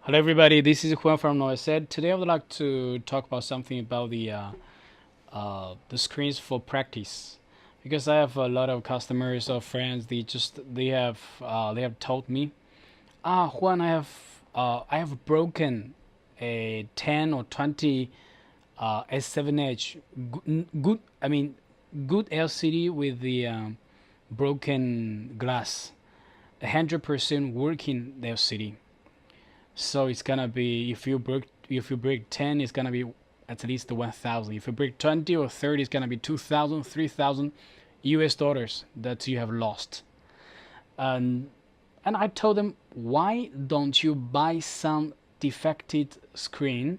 Hello everybody, this is Juan from Noised. Today I would like to talk about something about the screens for practice, because I have a lot of customers or friends. They have told me, Juan, I have broken a 10 or 20 S7H good good LCD with the broken glass, 100% working LCD. So it's gonna be, if you break 10, it's gonna be at least 1,000. If you break 20 or 30, it's gonna be 2,000, 3,000 US dollars that you have lost. And I told them, why don't you buy some defective screen?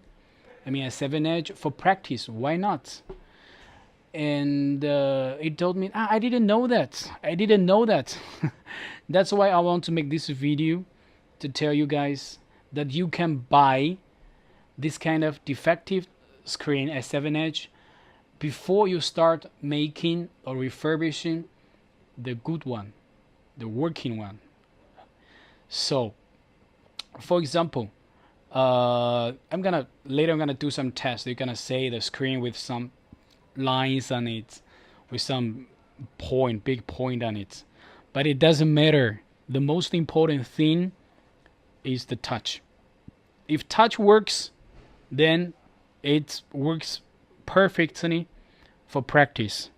I mean, a 7 edge for practice. Why not? And it told me, I didn't know that. I didn't know that. That's why I want to make this video, to tell you guys that you can buy this kind of defective screen, a 7 edge, before you start making or refurbishing the good one, the working one. So, for example, I'm gonna do some tests. You're gonna say the screen with some lines on it, with some big point on it, but it doesn't matter. The most important thing is the touch. If touch works, then it works perfectly for practice.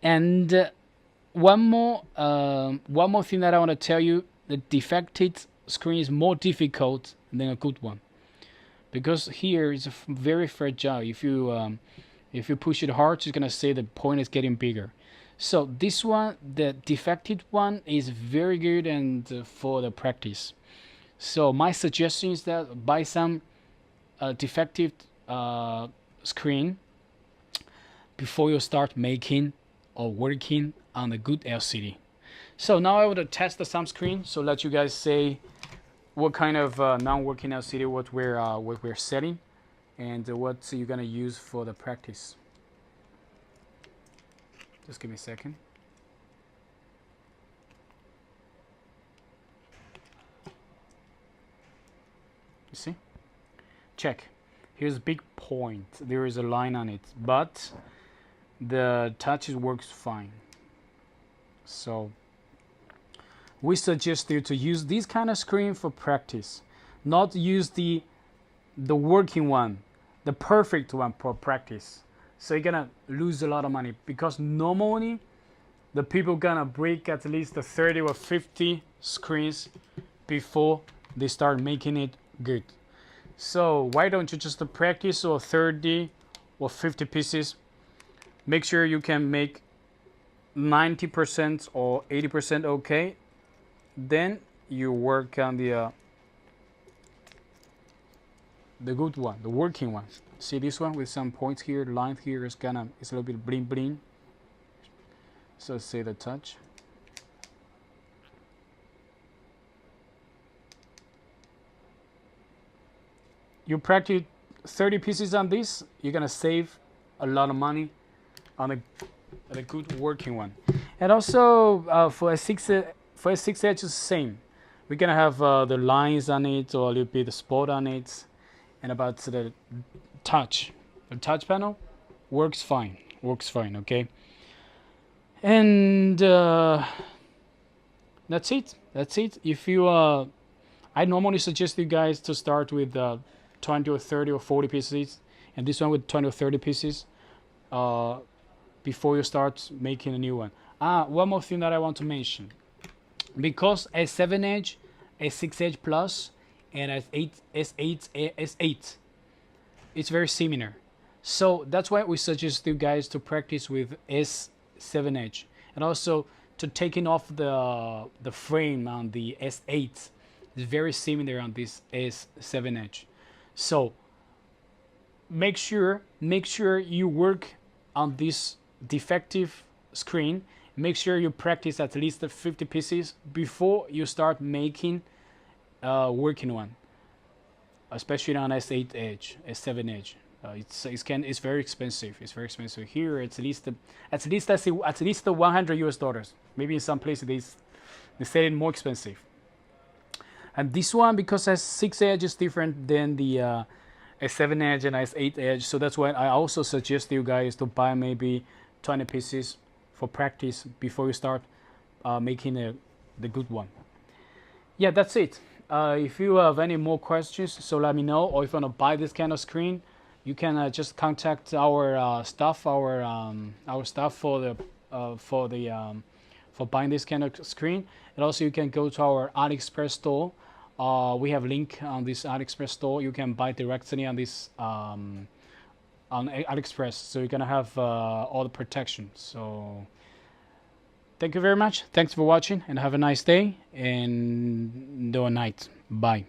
And one more thing that I want to tell you: the defective screen is more difficult than a good one, because here is very fragile. If you push it hard, it's gonna say the point is getting bigger. So this one, the defective one, is very good and for the practice. So my suggestion is that buy some defective screen before you start making or working on a good LCD. So now I will test the some screen. So let you guys say what kind of non-working LCD what we're setting, and what you're gonna use for the practice. Just give me a second. You see? Check. Here's a big point. There is a line on it, but the touch works fine. So we suggest you to use this kind of screen for practice, not use the working one, the perfect one for practice. So you're gonna lose a lot of money, because normally the people gonna break at least the 30 or 50 screens before they start making it good. So why don't you just practice or 30 or 50 pieces? Make sure you can make 90% or 80% okay. Then you work on the good one, the working one. See this one with some points here, the line here is a little bit bling bling. So say the touch. You practice 30 pieces on this, you're gonna save a lot of money on a good working one. And also for a 6 edge, is the same. We're gonna have the lines on it, or a little bit of spot on it. And about the touch panel works fine, okay. And that's it. If you I normally suggest you guys to start with 20 or 30 or 40 pieces, and this one with 20 or 30 pieces before you start making a new one. One more thing that I want to mention: because a 7 edge, a 6 edge plus, and S8, it's very similar. So that's why we suggest you guys to practice with S7 edge, and also to taking off the frame on the S8. It's very similar on this S7 edge. So make sure you work on this defective screen. Make sure you practice at least 50 pieces before you start making working one, especially on S8 edge, S7 edge. It's very expensive. It's very expensive here. It's at least I see at least the 100 US dollars. Maybe in some places they sell it more expensive. And this one, because S6 edge is different than the S7 edge and S8 edge, so that's why I also suggest you guys to buy maybe 20 pieces for practice before you start making the good one. Yeah, that's it. If you have any more questions, so let me know. Or if you want to buy this kind of screen, you can just contact our staff, our staff for buying this kind of screen. And also you can go to our AliExpress store. We have a link on this AliExpress store. You can buy directly on this on AliExpress, so you're gonna have all the protection. So thank you very much. Thanks for watching, and have a nice day and night. Bye.